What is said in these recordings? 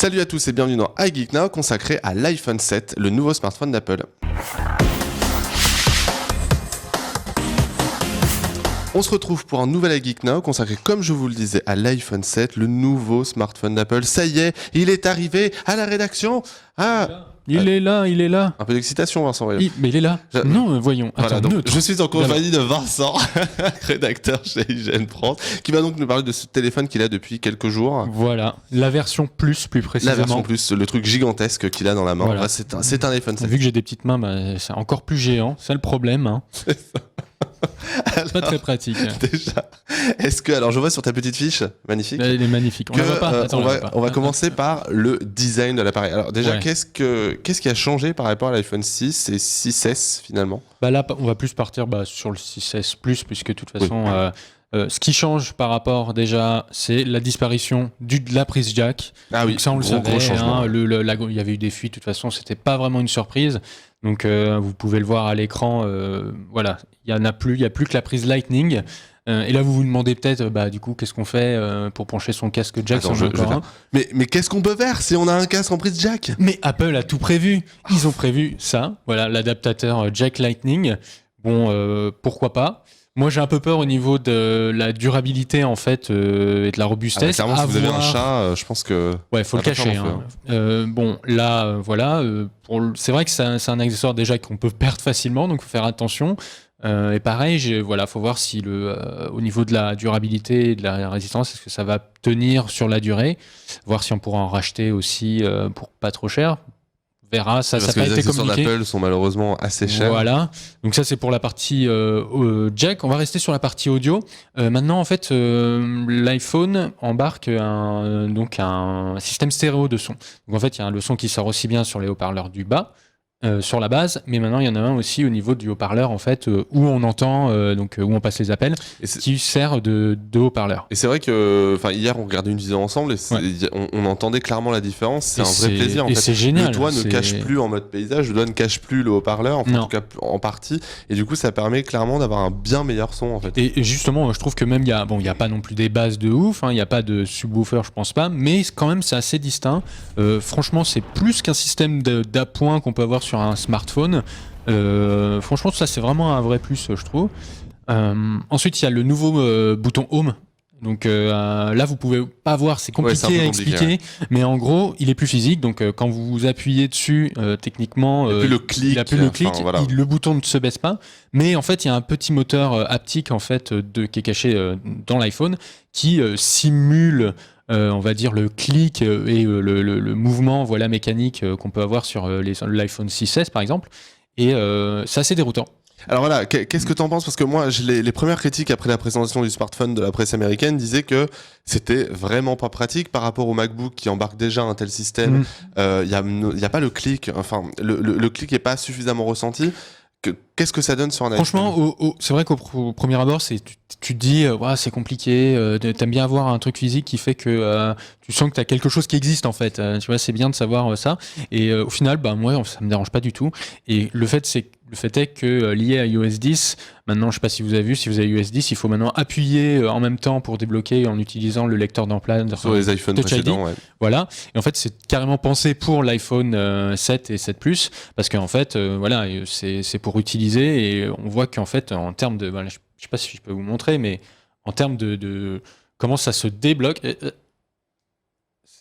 Salut à tous et bienvenue dans iGeek Now consacré à l'iPhone 7, le nouveau smartphone d'Apple. On se retrouve pour un nouvel iGeek Now consacré, comme je vous le disais, à l'iPhone 7, le nouveau smartphone d'Apple. Ça y est, il est arrivé à la rédaction. Il est là. Un peu d'excitation, Vincent. Mais il est là. Non, voyons. Voilà, Attends, donc, je suis en compagnie de Vincent, rédacteur chez IGN France, qui va donc nous parler de ce téléphone qu'il a depuis quelques jours. Voilà, la version plus précisément. La version plus, le truc gigantesque qu'il a dans la main. Voilà. C'est un iPhone 7. Vu que j'ai des petites mains, c'est encore plus géant. C'est le problème. Hein. C'est ça. Alors, pas très pratique. Déjà, est-ce que, alors je vois sur ta petite fiche, magnifique. Elle est magnique. On la voit pas. Attends, on va commencer par le design de l'appareil. Alors déjà, Ouais. qu'est-ce qui a changé par rapport à l'iPhone 6 et 6S finalement? Là, on va plus partir sur le 6S Plus, puisque de toute façon, ce qui change par rapport déjà, c'est la disparition de la prise jack. Ah oui, donc ça on le gros savait. changement. Il y avait eu des fuites. De toute façon, c'était pas vraiment une surprise. Donc vous pouvez le voir à l'écran. Voilà, il y a plus que la prise Lightning. Et là, vous vous demandez peut-être, du coup, qu'est-ce qu'on fait pour brancher son casque jack? Attends, mais qu'est-ce qu'on peut faire si on a un casque en prise jack? Mais Apple a tout prévu. Ils ont prévu ça. Voilà, l'adaptateur jack Lightning. Bon, pourquoi pas? Moi, j'ai un peu peur au niveau de la durabilité en fait et de la robustesse. Clairement, si vous avez un chat, je pense que. Ouais, faut le cacher. C'est vrai que c'est un accessoire déjà qu'on peut perdre facilement, donc faut faire attention. Et pareil, faut voir si au niveau de la durabilité et de la résistance, est-ce que ça va tenir sur la durée, voir si on pourra en racheter aussi pour pas trop cher. On verra, ça n'a pas été communiqué. Les accessoires d'Apple sont malheureusement assez chers. Voilà, donc ça c'est pour la partie jack. On va rester sur la partie audio. Maintenant, en fait, l'iPhone embarque un système stéréo de son. Donc en fait, il y a le son qui sort aussi bien sur les haut-parleurs du bas, sur la base, mais maintenant il y en a un aussi au niveau du haut-parleur en fait où on entend où on passe les appels, qui sert de haut-parleur. Et c'est vrai que hier on regardait une vidéo ensemble et on entendait clairement la différence. C'est un vrai plaisir. En fait. C'est génial. Le toit ne cache plus en mode paysage, le doigt ne cache plus le haut-parleur, en tout cas en partie. Et du coup, ça permet clairement d'avoir un bien meilleur son en fait. Et justement, je trouve que même il y a pas non plus des basses de ouf, il y a pas de subwoofer, je pense pas, mais quand même c'est assez distinct. Franchement, c'est plus qu'un système d'appoint qu'on peut avoir sur un smartphone. Franchement, ça c'est vraiment un vrai plus, je trouve. Ensuite, il y a le nouveau bouton Home. Donc là, vous pouvez pas voir, c'est compliqué à expliquer, mais en gros, il est plus physique. Donc quand vous appuyez dessus, techniquement, il n'y a plus le clic. Le bouton ne se baisse pas. Mais en fait, il y a un petit moteur haptique en fait qui est caché dans l'iPhone qui simule. On va dire le clic et le mouvement mécanique qu'on peut avoir sur l'iPhone 6S par exemple, et c'est assez déroutant. Alors voilà, qu'est-ce que t'en penses? Parce que moi, les premières critiques après la présentation du smartphone de la presse américaine disaient que c'était vraiment pas pratique par rapport au MacBook qui embarque déjà un tel système. Il y a pas le clic, le clic est pas suffisamment ressenti. Qu'est-ce que ça donne sur un iPhone? Franchement, c'est vrai qu'au premier abord, tu te dis, c'est compliqué, t'aimes bien avoir un truc physique qui fait que tu sens que t'as quelque chose qui existe en fait. Tu vois, c'est bien de savoir ça. Et au final, moi, ça me dérange pas du tout. Et le fait est que lié à iOS 10, maintenant, je sais pas si vous avez vu, si vous avez iOS 10, il faut maintenant appuyer en même temps pour débloquer en utilisant le lecteur d'emplacement sur les iPhones précédents. Ouais. Voilà. Et en fait, c'est carrément pensé pour l'iPhone 7 et 7 Plus, parce qu'en fait, c'est pour utiliser. Et on voit qu'en fait, en termes de, je sais pas si je peux vous montrer, mais en termes de comment ça se débloque.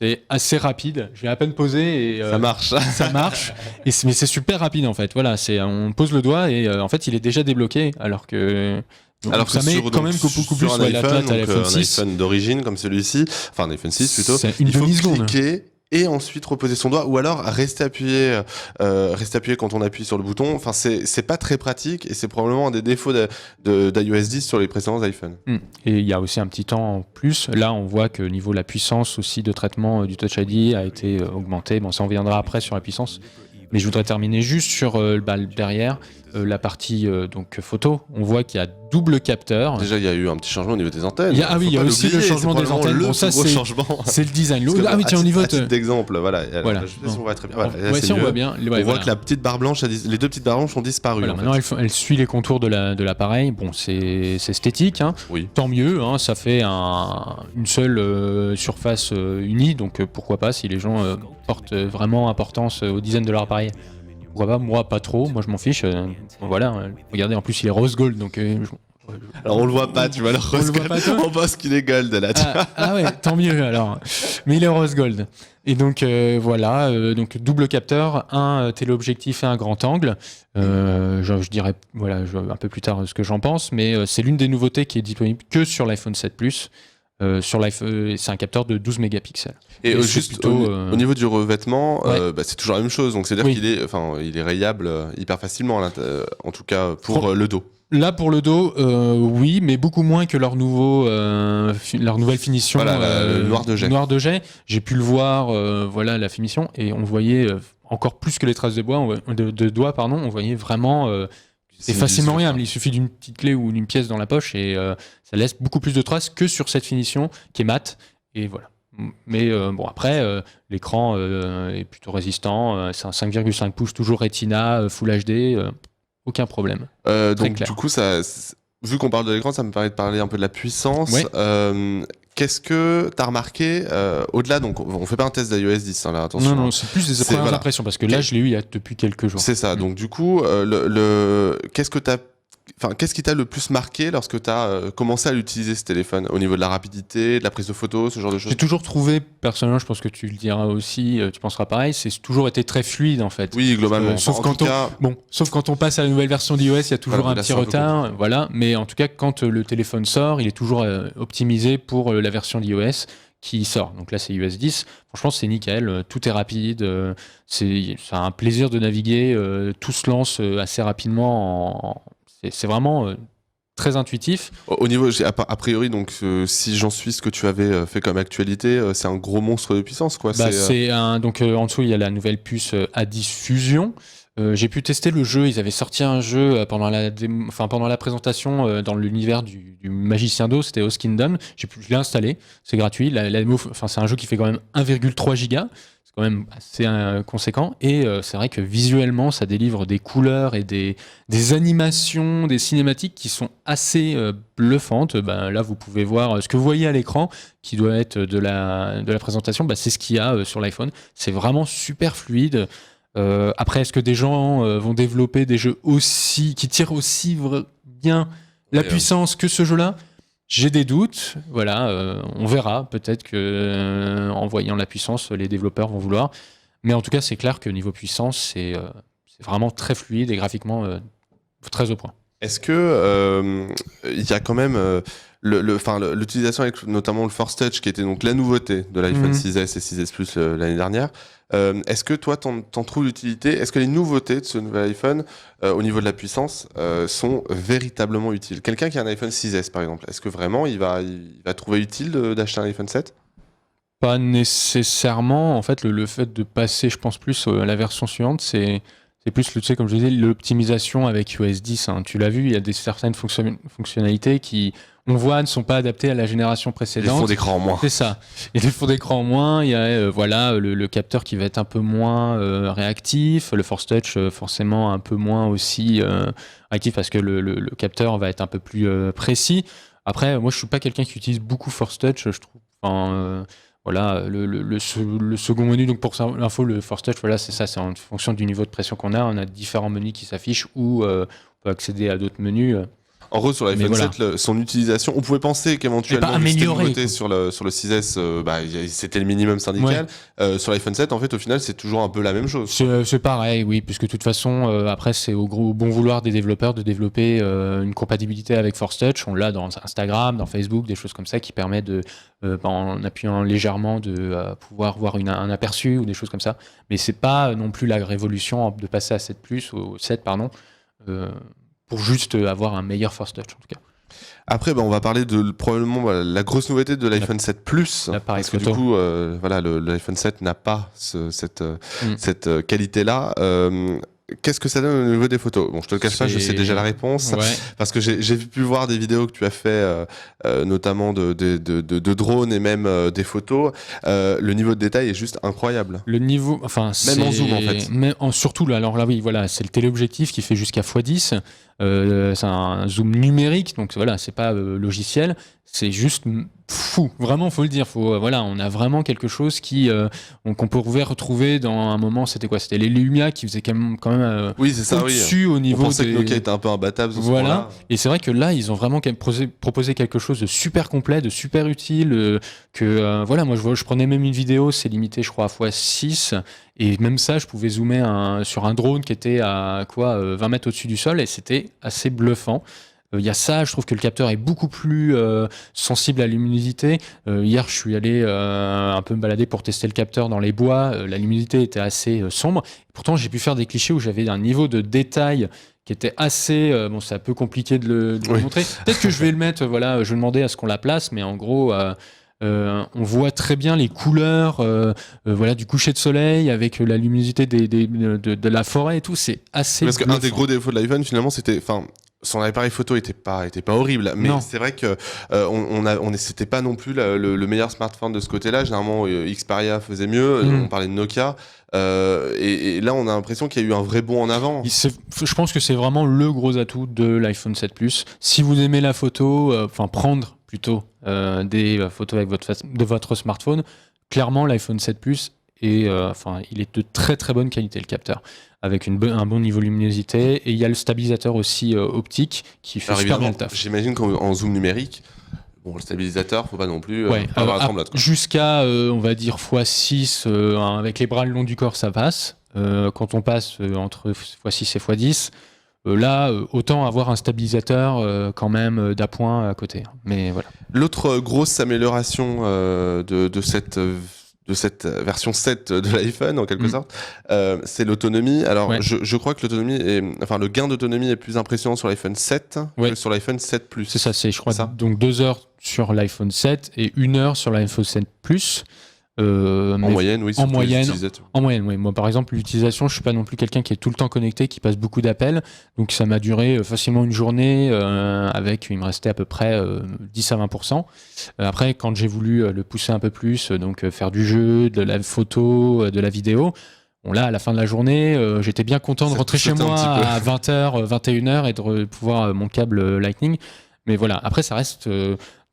C'est assez rapide. Je vais à peine poser et ça marche. Ça marche. Mais c'est super rapide en fait. Voilà, on pose le doigt et en fait il est déjà débloqué alors que ça met quand même beaucoup plus sur un iPhone, à l'iPhone 6. Un iPhone d'origine comme celui-ci, enfin un iPhone 6 plutôt. C'est une demi-seconde. Cliquer et ensuite reposer son doigt, ou alors rester appuyé quand on appuie sur le bouton. Enfin, c'est pas très pratique et c'est probablement un des défauts d'iOS 10 sur les précédents iPhones. Et il y a aussi un petit temps en plus. Là, on voit que niveau de la puissance aussi de traitement du Touch ID a été augmenté. Bon, ça on viendra après sur la puissance. Mais je voudrais terminer juste sur le derrière. la partie donc photo, on voit qu'il y a double capteur. Déjà, il y a eu un petit changement au niveau des antennes. Il y a aussi le changement des antennes. Bon, ça, c'est le design. Tu vois. À titre d'exemple, voilà. Voilà. Je sais si on voit très bien. On voit bien. On voit que la petite barre blanche, les deux petites barres blanches ont disparu. Voilà, maintenant, elle suit les contours de l'appareil. Bon, c'est esthétique. Hein. Oui. Tant mieux. Hein, ça fait une seule surface unie. Donc, pourquoi pas, si les gens portent vraiment importance au design de leur appareil. Pourquoi pas, moi pas trop, moi je m'en fiche. Voilà, regardez, en plus il est rose gold, donc. Alors on le voit pas, tu vois, le rose gold. On pense qu'il est gold là. Ah ouais, tant mieux alors. Mais il est rose gold. Et donc voilà, donc double capteur, un téléobjectif et un grand angle. Je dirais voilà un peu plus tard ce que j'en pense, mais c'est l'une des nouveautés qui est disponible que sur l'iPhone 7 Plus. C'est un capteur de 12 mégapixels. Et juste plutôt, au niveau du revêtement, c'est toujours la même chose. Donc c'est-à-dire qu'il est rayable hyper facilement, en tout cas pour le dos. Là pour le dos, oui, mais beaucoup moins que leur nouvelle finition. Voilà, le noir de jet. Noir de jet. J'ai pu le voir, voilà la finition, et on voyait encore plus que les traces de doigts, on voyait vraiment. C'est facilement réable, il suffit d'une petite clé ou d'une pièce dans la poche et ça laisse beaucoup plus de traces que sur cette finition qui est mate. Et voilà. Mais bon, après, l'écran est plutôt résistant. C'est un 5,5 pouces, toujours Retina, Full HD, aucun problème. Donc, clair. Du coup, vu qu'on parle de l'écran, ça me permet de parler un peu de la puissance. Ouais. Qu'est-ce que tu as remarqué au-delà, donc on fait pas un test d'iOS 10, hein, là, attention. Non, c'est plus des premières impressions, parce que là, je l'ai eu depuis quelques jours. C'est ça, donc du coup, qu'est-ce qui t'a le plus marqué lorsque tu as commencé à l'utiliser, ce téléphone, au niveau de la rapidité, de la prise de photos, ce genre de choses? J'ai toujours trouvé, personnellement, je pense que tu le diras aussi, tu penseras pareil, c'est toujours été très fluide en fait. Oui, globalement. Sauf quand on passe à la nouvelle version d'iOS, il y a toujours un petit retard, voilà. Mais en tout cas, quand le téléphone sort, il est toujours optimisé pour la version d'iOS qui sort. Donc là, c'est iOS 10. Franchement, c'est nickel. Tout est rapide. C'est un plaisir de naviguer. Tout se lance assez rapidement. C'est vraiment très intuitif. Au niveau, a priori, donc, si j'en suis ce que tu avais fait comme actualité, c'est un gros monstre de puissance, quoi. Donc en dessous, il y a la nouvelle puce A10 Fusion. J'ai pu tester le jeu. Ils avaient sorti un jeu pendant la présentation dans l'univers du Magicien d'eau. C'était Host Kingdom. Je l'ai installé. C'est gratuit. C'est un jeu qui fait quand même 1,3 giga. C'est quand même assez conséquent. Et c'est vrai que visuellement, ça délivre des couleurs et des animations, des cinématiques qui sont assez bluffantes. Là, vous pouvez voir ce que vous voyez à l'écran, qui doit être de la présentation. C'est ce qu'il y a sur l'iPhone. C'est vraiment super fluide. Après, est-ce que des gens vont développer des jeux qui tirent aussi bien la puissance que ce jeu-là? J'ai des doutes. Voilà, on verra. Peut-être que en voyant la puissance, les développeurs vont vouloir. Mais en tout cas, c'est clair que niveau puissance, c'est vraiment très fluide et graphiquement très au point. Est-ce que il y a quand même l'utilisation avec notamment le Force Touch, qui était donc la nouveauté de l'iPhone 6S et 6S Plus l'année dernière. Est-ce que toi, t'en trouves l'utilité? Est-ce que les nouveautés de ce nouvel iPhone, au niveau de la puissance, sont véritablement utiles? Quelqu'un qui a un iPhone 6S, par exemple, est-ce que vraiment il va trouver utile d'acheter un iPhone 7? Pas nécessairement. En fait, le fait de passer, je pense, plus à la version suivante, c'est plus, tu sais, comme je disais, l'optimisation avec iOS 10. Hein. Tu l'as vu, il y a certaines fonctionnalités qui, on voit, ne sont pas adaptées à la génération précédente. Les fonds d'écran en moins. C'est ça. Il y a des fonds d'écran en moins. Il y a le capteur qui va être un peu moins réactif. Le Force Touch, forcément, un peu moins aussi réactif parce que le capteur va être un peu plus précis. Après, moi, je suis pas quelqu'un qui utilise beaucoup Force Touch, je trouve. Voilà, le second menu, donc pour l'info, le Force Touch, voilà, c'est ça, c'est en fonction du niveau de pression qu'on a. On a différents menus qui s'affichent ou on peut accéder à d'autres menus. En gros, sur l'iPhone 7, son utilisation, on pouvait penser qu'éventuellement, c'était une nouveauté sur le 6S, c'était le minimum syndical. Ouais. Sur l'iPhone 7, en fait, au final, c'est toujours un peu la même chose. C'est pareil, oui, puisque de toute façon, après, c'est au bon vouloir des développeurs de développer une compatibilité avec Force Touch. On l'a dans Instagram, dans Facebook, des choses comme ça qui permettent en appuyant légèrement de pouvoir voir un aperçu ou des choses comme ça. Mais c'est pas non plus la révolution de passer à 7 Plus, au 7, pardon. Pour juste avoir un meilleur Force Touch en tout cas. Après, on va parler de probablement la grosse nouveauté de l'iPhone 7 Plus, parce que du coup, l'iPhone 7 n'a pas cette qualité-là. qu'est-ce que ça donne au niveau des photos? Bon, je te le cache pas, je sais déjà la réponse. Ouais. Parce que j'ai pu voir des vidéos que tu as fait, notamment de drones et même des photos. Le niveau de détail est juste incroyable. Le niveau, enfin, Même en zoom, en fait. Surtout là, alors là, oui, voilà, c'est le téléobjectif qui fait jusqu'à x10. C'est un zoom numérique, donc voilà, c'est pas logiciel. C'est juste fou, vraiment, faut le dire. Voilà, on a vraiment quelque chose qu'on pouvait retrouver dans un moment. C'était quoi? C'était les Lumia qui faisaient quand même oui, c'est ça, au-dessus au niveau. On pensait que Nokia était un peu imbattable. Voilà. Et c'est vrai que là, ils ont vraiment quand même proposé quelque chose de super complet, de super utile. Voilà, moi, je prenais même une vidéo, c'est limité, je crois, à x6. Et même ça, je pouvais zoomer sur un drone qui était à 20 mètres au-dessus du sol, et c'était assez bluffant. Il y a ça, je trouve que le capteur est beaucoup plus sensible à la luminosité. Hier, je suis allé un peu me balader pour tester le capteur dans les bois. La luminosité était assez sombre. Pourtant, j'ai pu faire des clichés où j'avais un niveau de détail qui était assez... bon, c'est un peu compliqué de le montrer. Peut-être que je vais le mettre, voilà, je vais demander à ce qu'on la place, mais en gros... on voit très bien les couleurs voilà, du coucher de soleil avec la luminosité de la forêt et tout. C'est assez Parce bluffant. qu'un des gros défauts de l'iPhone, finalement, c'était... Son appareil photo était pas horrible, mais c'est vrai que c'était pas non plus le meilleur smartphone de ce côté-là. Généralement, Xperia faisait mieux. On parlait de Nokia, et là, on a l'impression qu'il y a eu un vrai bond en avant. Je pense que c'est vraiment le gros atout de l'iPhone 7 Plus. Si vous aimez la photo, prendre plutôt des photos avec votre smartphone, clairement, l'iPhone 7 Plus il est de très très bonne qualité, le capteur, avec un bon niveau de luminosité, et il y a le stabilisateur aussi optique qui fait super bien le taf. J'imagine qu'en zoom numérique, bon, le stabilisateur, faut pas non plus avoir la tremblade. Jusqu'à, on va dire, x6, avec les bras le long du corps, ça passe. Quand on passe entre x6 et x10, là, autant avoir un stabilisateur quand même d'appoint à côté. Mais voilà. L'autre grosse amélioration de cette version 7 de l'iPhone, en quelque sorte, c'est l'autonomie. Alors, je crois que le gain d'autonomie est plus impressionnant sur l'iPhone 7 que sur l'iPhone 7 Plus. C'est ça, je crois, donc 2 heures sur l'iPhone 7 et 1 heure sur l'iPhone 7 Plus. En moyenne, oui. En moyenne, oui. Moi, par exemple, l'utilisation, je suis pas non plus quelqu'un qui est tout le temps connecté, qui passe beaucoup d'appels. Donc, ça m'a duré facilement une journée il me restait à peu près 10 à 20%. Après, quand j'ai voulu le pousser un peu plus, donc faire du jeu, de la photo, de la vidéo, bon, là, à la fin de la journée, j'étais bien content de rentrer chez moi à 20h, 21h et de pouvoir mon câble Lightning. Mais voilà, après, ça reste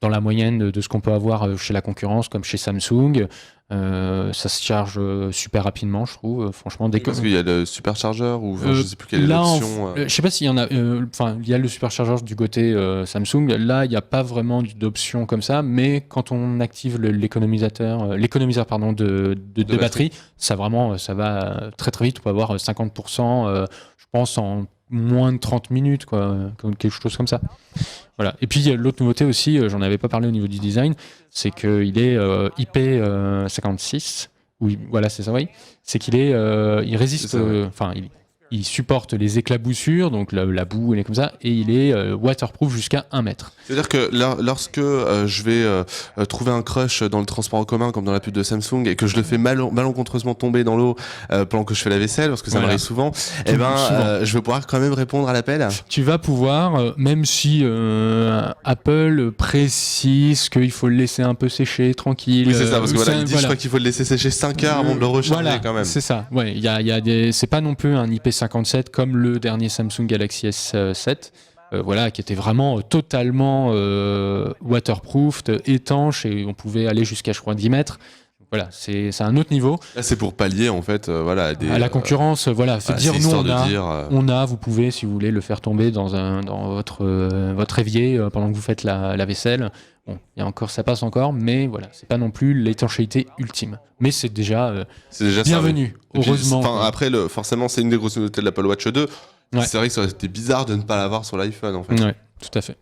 dans la moyenne de ce qu'on peut avoir chez la concurrence, comme chez Samsung. Ça se charge super rapidement, je trouve. Franchement, parce qu'il y a le superchargeur ou je sais plus quelle est l'option. Je sais pas s'il y en a. Il y a le superchargeur du côté Samsung. Là, il n'y a pas vraiment d'option comme ça, mais quand on active l'économiseur de batterie, ça va très très vite. On peut avoir 50%, je pense, en moins de 30 minutes, quelque chose comme ça. Voilà. Et puis l'autre nouveauté aussi, j'en avais pas parlé au niveau du design, c'est qu'il est IP56. Oui, voilà, c'est ça, oui. C'est qu'il il résiste, il supporte les éclaboussures, donc la boue, elle est comme ça, et il est waterproof jusqu'à 1 mètre. C'est-à-dire que lorsque je vais trouver un crush dans le transport en commun, comme dans la pub de Samsung, et que je le fais malencontreusement tomber dans l'eau pendant que je fais la vaisselle, parce que ça m'arrive souvent, je vais pouvoir quand même répondre à l'appel. Tu vas pouvoir, même si Apple précise qu'il faut le laisser un peu sécher, tranquille. Oui, c'est ça, parce que je crois qu'il faut le laisser sécher 5 heures avant de le recharger quand même. C'est ça, ouais. C'est pas non plus un IP57 comme le dernier Samsung Galaxy S7. Qui était vraiment totalement waterproof, étanche, et on pouvait aller jusqu'à, je crois, 10 mètres. Voilà, c'est un autre niveau. Là, c'est pour pallier, en fait, à la concurrence, vous pouvez, si vous voulez, le faire tomber dans votre évier pendant que vous faites la vaisselle. Bon, ça passe encore, mais voilà, c'est pas non plus l'étanchéité ultime. Mais c'est déjà bienvenu, heureusement. Après, forcément, c'est une des grosses nouveautés de l'Apple Watch 2. Ouais. C'est vrai que ça aurait été bizarre de ne pas l'avoir sur l'iPhone, en fait. Ouais, tout à fait.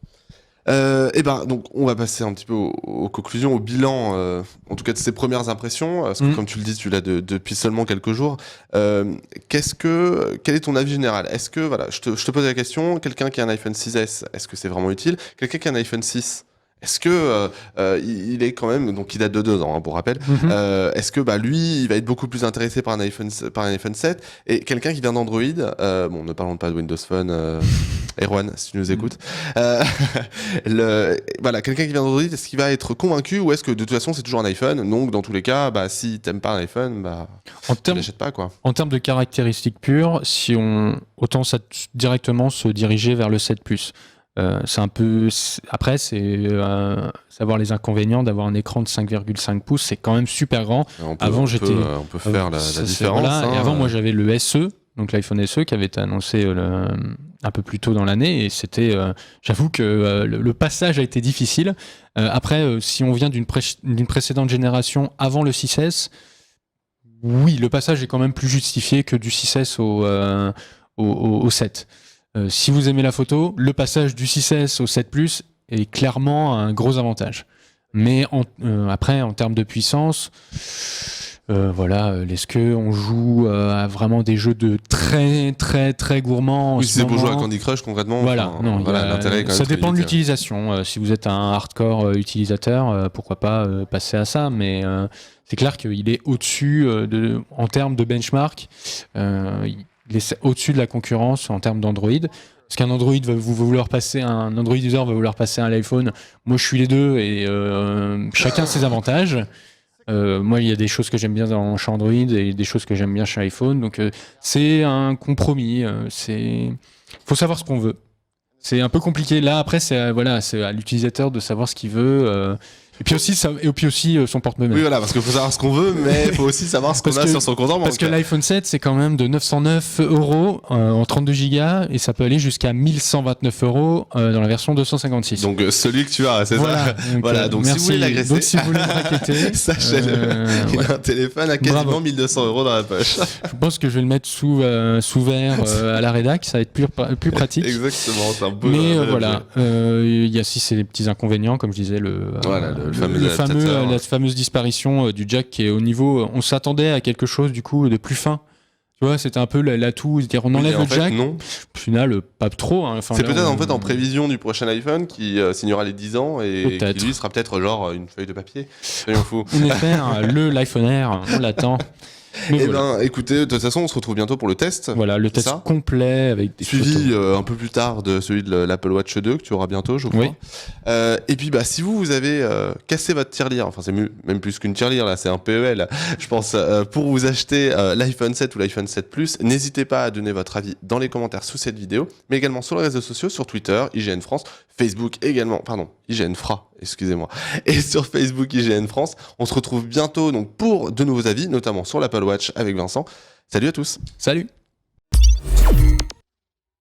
Donc on va passer un petit peu aux conclusions, au bilan, en tout cas de ses premières impressions, parce que comme tu le dis, tu l'as depuis seulement quelques jours. Quel est ton avis général? Est-ce que, je te pose la question, quelqu'un qui a un iPhone 6S, est-ce que c'est vraiment utile? Quelqu'un qui a un iPhone 6, Est-ce que il est quand même, donc il date de 2 ans, hein, pour rappel. Est-ce que lui, il va être beaucoup plus intéressé par un iPhone 7 et quelqu'un qui vient d'Android. Bon, ne parlons pas de Windows Phone. Erwan, si tu nous écoutes. Voilà, quelqu'un qui vient d'Android, est-ce qu'il va être convaincu ou est-ce que de toute façon c'est toujours un iPhone? Donc dans tous les cas, si t'aimes pas un iPhone, tu l'achètes pas, quoi. En termes de caractéristiques pures, autant directement se diriger vers le 7 Plus. C'est un peu. Après, c'est savoir les inconvénients d'avoir un écran de 5,5 pouces, c'est quand même super grand. On peut faire la différence. Voilà. Et avant, moi, j'avais le SE, donc l'iPhone SE, qui avait été annoncé un peu plus tôt dans l'année, et c'était. J'avoue que le passage a été difficile. Après, si on vient d'une précédente génération avant le 6S, oui, le passage est quand même plus justifié que du 6S au 7. Si vous aimez la photo, le passage du 6S au 7 Plus est clairement un gros avantage. Mais après, en termes de puissance, est-ce qu'on joue à vraiment des jeux de très très très gourmands? Oui, si c'est pour jouer à Candy Crush concrètement. L'intérêt est quand même ça dépend de l'utilisation. Si vous êtes un hardcore utilisateur, pourquoi pas passer à ça, mais c'est clair qu'il est au-dessus en termes de benchmark. Il est au-dessus de la concurrence en termes d'Android. Parce qu'un Android un Android user va vouloir passer à l'iPhone. Moi, je suis les deux et chacun ses avantages. Moi, il y a des choses que j'aime bien chez Android et des choses que j'aime bien chez iPhone. Donc, c'est un compromis. Faut savoir ce qu'on veut. C'est un peu compliqué. Là, après, c'est à l'utilisateur de savoir ce qu'il veut. Et puis aussi son porte-monnaie. Oui, voilà, parce qu'il faut savoir ce qu'on veut, mais il faut aussi savoir ce qu'on a sur son compte en banque. Parce que l'iPhone 7, c'est quand même de 909 € en 32 Go et ça peut aller jusqu'à 1129 € dans la version 256. Donc celui que tu as, c'est ça. Voilà, donc si vous voulez l'agresser, donc si vous voulez le raqueter, sachez-le, il a un téléphone à quasiment 1200 € dans la poche. Je pense que je vais le mettre sous verre à la rédac, ça va être plus pratique. Exactement, c'est un peu. Mais il y a aussi ces petits inconvénients, comme je disais, la fameuse disparition du jack qui est au niveau. On s'attendait à quelque chose du coup de plus fin. Tu vois, c'était un peu l'atout, c'est-à-dire on enlève le jack. Non. Au final, pas trop. Hein. C'est peut-être en prévision du prochain iPhone qui signera les 10 ans et qui lui sera peut-être genre une feuille de papier. Soyons fous. On espère l'iPhone Air, on l'attend. Écoutez, de toute façon, on se retrouve bientôt pour le test. Voilà, le test complet avec des suivi un peu plus tard de celui de l'Apple Watch 2 que tu auras bientôt, je crois. Oui. Et puis, si vous avez cassé votre tirelire, enfin c'est même plus qu'une tirelire là, c'est un PEL, je pense, pour vous acheter l'iPhone 7 ou l'iPhone 7 Plus, n'hésitez pas à donner votre avis dans les commentaires sous cette vidéo, mais également sur les réseaux sociaux, sur Twitter, IGN France, Facebook également, IGN Fra, excusez-moi, et sur Facebook IGN France. On se retrouve bientôt donc pour de nouveaux avis, notamment sur l'Apple Watch avec Vincent. Salut à tous. Salut.